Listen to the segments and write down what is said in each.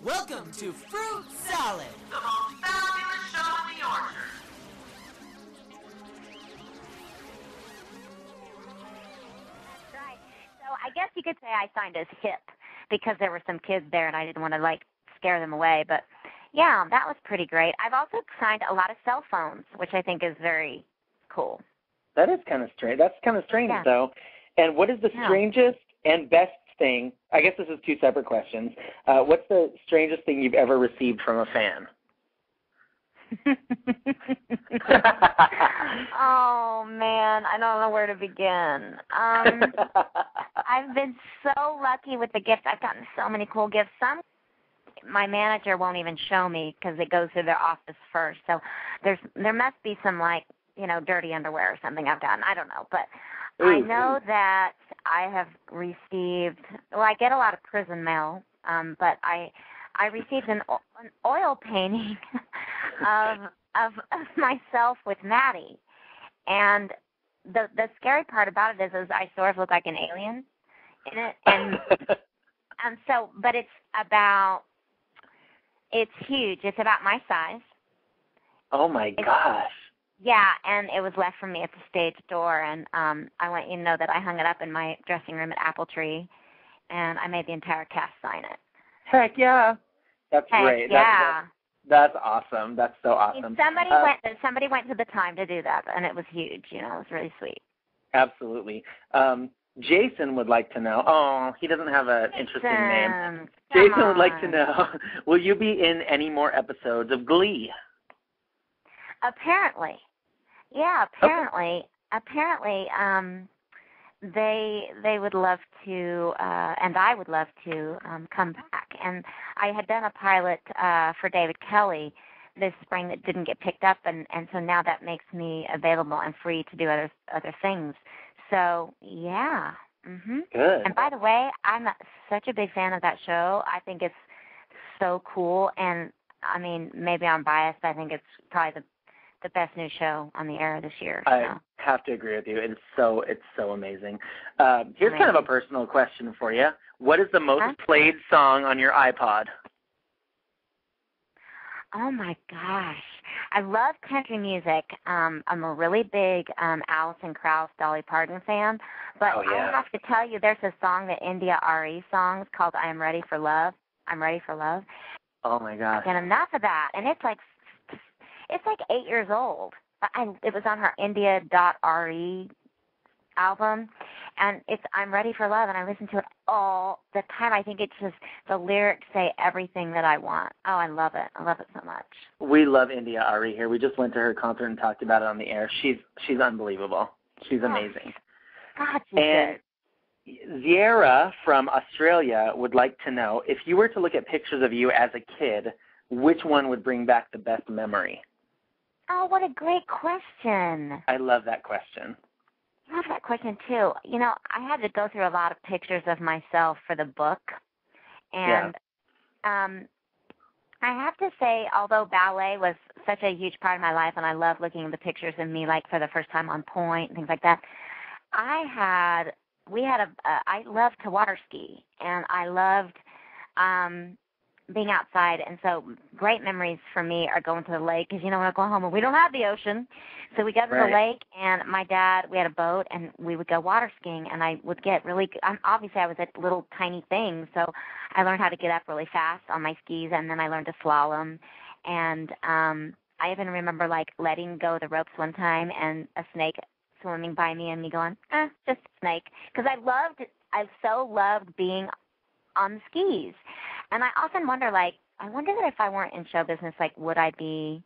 Welcome to Fruit Salad, the most fabulous show in the orchard. That's right. So I guess you could say I signed as hip because there were some kids there and I didn't want to, like, scare them away. But, yeah, that was pretty great. I've also signed a lot of cell phones, which I think is very cool. That is kind of strange. That's kind of strange, though. And what is the strangest and best thing? I guess this is two separate questions. What's the strangest thing you've ever received from a fan? Oh, man, I don't know where to begin. I've been so lucky with the gifts. I've gotten so many cool gifts. Some my manager won't even show me because it goes through their office first. So there must be some, like, you know, dirty underwear or something I've gotten. I don't know. But I know that I have received, well, I get a lot of prison mail, but I received an oil painting of myself with Maddie. And the scary part about it is I sort of look like an alien in it. And so, but it's huge. It's about my size. Oh, my gosh. Yeah, and it was left for me at the stage door, and I want you to know that I hung it up in my dressing room at Apple Tree, and I made the entire cast sign it. Heck yeah. That's great. Yeah. That's awesome. That's so awesome. Somebody went to the time to do that, and it was huge. You know, it was really sweet. Absolutely. Jason would like to know. Oh, he doesn't have an interesting name. Jason would like to know, will you be in any more episodes of Glee? Apparently. Yeah, apparently. Apparently, they would love to, and I would love to come back. And I had done a pilot for David Kelly this spring that didn't get picked up, and so now that makes me available and free to do other things. So, yeah. Good. And by the way, I'm such a big fan of that show. I think it's so cool, and, I mean, maybe I'm biased, but I think it's probably the best new show on the air this year. So. I have to agree with you. It's so amazing. Here's kind of a personal question for you. What is the most played song on your iPod? Oh, my gosh. I love country music. I'm a really big Alison Krauss, Dolly Parton fan. But I have to tell you, there's a song that India R.E. songs called I'm Ready for Love. I'm Ready for Love. Oh, my gosh. And enough of that. And it's like 8 years old. It was on her India.re album, and it's I'm Ready for Love, and I listen to it all the time. I think it's just the lyrics say everything that I want. Oh, I love it. I love it so much. We love India Ari here. We just went to her concert and talked about it on the air. She's unbelievable. She's amazing. God, she's and good. Ziera from Australia would like to know, if you were to look at pictures of you as a kid, which one would bring back the best memory? Oh, what a great question. I love that question. I love that question, too. You know, I had to go through a lot of pictures of myself for the book. And I have to say, although ballet was such a huge part of my life, and I love looking at the pictures of me, like, for the first time on Point and things like that, I loved to water ski, and I loved being outside, and so great memories for me are going to the lake, because, you know, in Oklahoma, we don't have the ocean, so we go to the lake, and my dad, we had a boat, and we would go water skiing, and I would get really, obviously I was a little tiny thing, so I learned how to get up really fast on my skis, and then I learned to slalom, and I even remember, like, letting go the ropes one time, and a snake swimming by me, and me going, just a snake, because I so loved being on the skis. And I often wonder, like, I wonder that if I weren't in show business, like, would I be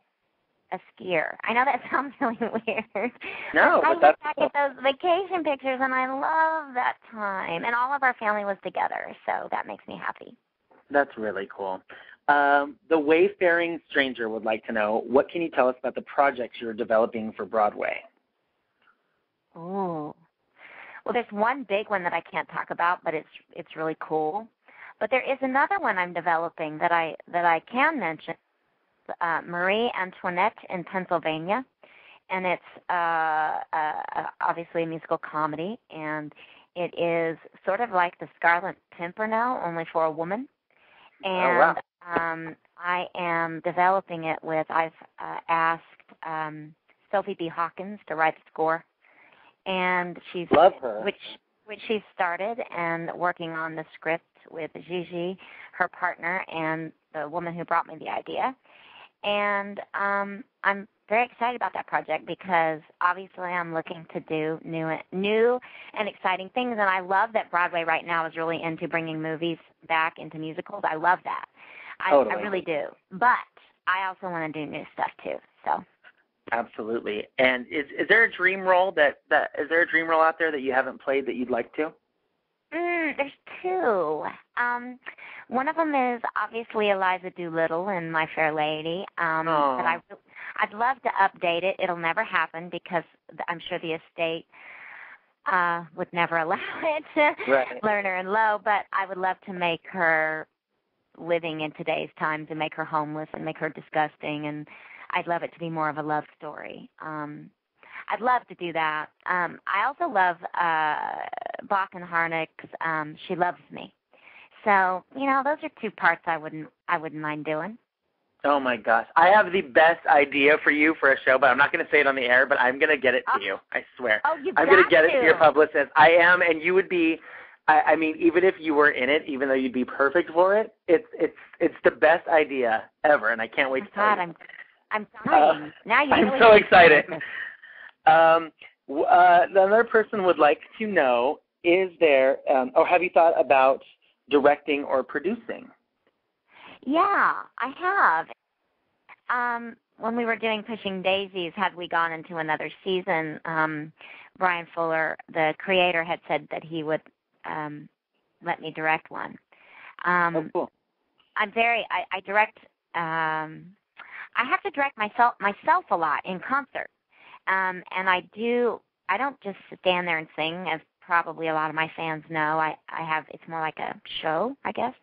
a skier? I know that sounds really weird. No, I look back at those vacation pictures, and I love that time. And all of our family was together, so that makes me happy. That's really cool. The Wayfaring Stranger would like to know, what can you tell us about the projects you're developing for Broadway? Ooh. Well, there's one big one that I can't talk about, but it's really cool. But there is another one I'm developing that I can mention, Marie Antoinette in Pennsylvania, and it's obviously a musical comedy, and It is sort of like the Scarlet Pimpernel, only for a woman. And wow. I am developing it with, I've asked Sophie B. Hawkins to write the score. And she's, Love her. Which she started, and working on the script with Gigi, her partner, and the woman who brought me the idea. And I'm very excited about that project because obviously I'm looking to do new and exciting things, and I love that Broadway right now is really into bringing movies back into musicals. I love that. Totally. I really do. But I also want to do new stuff too. So. Absolutely. And is there a dream role is there a dream role out there that you haven't played that you'd like to? There's two. One of them is obviously Eliza Doolittle in My Fair Lady. But I'd love to update it. It'll never happen because I'm sure the estate would never allow it. Right. Lerner and Lowe. But I would love to make her living in today's times and make her homeless and make her disgusting, and I'd love it to be more of a love story. I'd love to do that. I also love Bach and Harnick's She Loves Me. So, those are two parts I wouldn't mind doing. Oh, my gosh. I have the best idea for you for a show, but I'm not going to say it on the air, but I'm going to get it to you. I swear. Oh, I'm going to get it to your publicist. I am, and you would be, I mean, even if you were in it, even though you'd be perfect for it, it's the best idea ever, and I can't wait to tell you. I'm dying. Now you I'm so excited. Another person would like to know, is there, or have you thought about directing or producing? Yeah, I have. When we were doing Pushing Daisies, had we gone into another season, Brian Fuller, the creator, had said that he would let me direct one. Oh, cool. I direct, I have to direct myself a lot in concert. And I don't just stand there and sing, as probably a lot of my fans know. It's more like a show, I guess.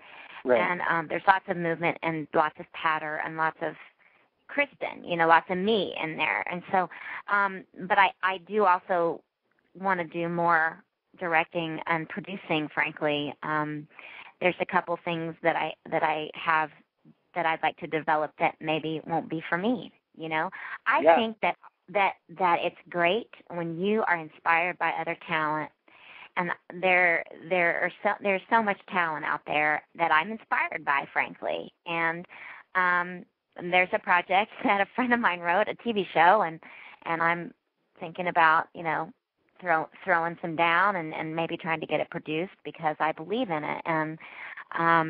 Right. And there's lots of movement and lots of patter and lots of Kristin, lots of me in there. And so, but I do also want to do more directing and producing, frankly. There's a couple things that I have that I'd like to develop that maybe won't be for me, I think that it's great when you are inspired by other talent, and there's so much talent out there that I'm inspired by, frankly. And there's a project that a friend of mine wrote, a TV show, and I'm thinking about, throwing some down and maybe trying to get it produced because I believe in it. And I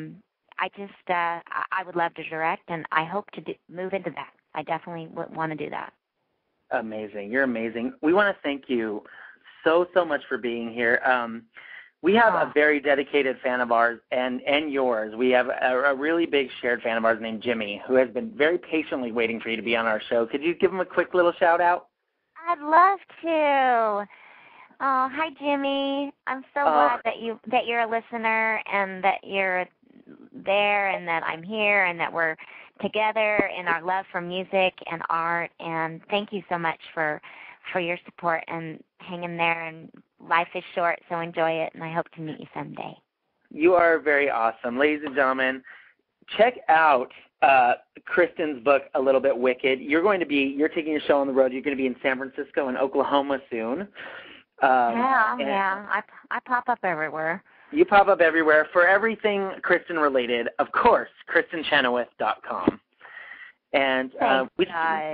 would love to direct, and I hope to move into that. I definitely would want to do that. Amazing. You're amazing. We want to thank you so much for being here. We have a very dedicated fan of ours and yours. We have a really big shared fan of ours named Jimmy, who has been very patiently waiting for you to be on our show. Could you give him a quick little shout out? I'd love to. Oh, hi, Jimmy. I'm so glad that you're a listener and that you're there and that I'm here and that we're together in our love for music and art. And thank you so much for your support and hanging there. And life is short, so enjoy it. And I hope to meet you someday. You are very awesome. Ladies and gentlemen, check out Kristin's book, A Little Bit Wicked. You're taking your show on the road. You're going to be in San Francisco and Oklahoma soon. I pop up everywhere. You pop up everywhere. For everything Kristin related, of course, KristinChenoweth.com. And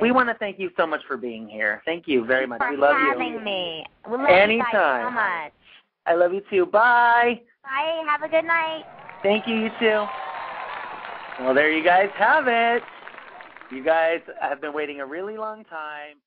we want to thank you so much for being here. Thank you very much. We love you. For having me. We love Anytime. you guys so much. I love you too. Bye. Bye. Have a good night. Thank you. You too. Well, there you guys have it. You guys have been waiting a really long time.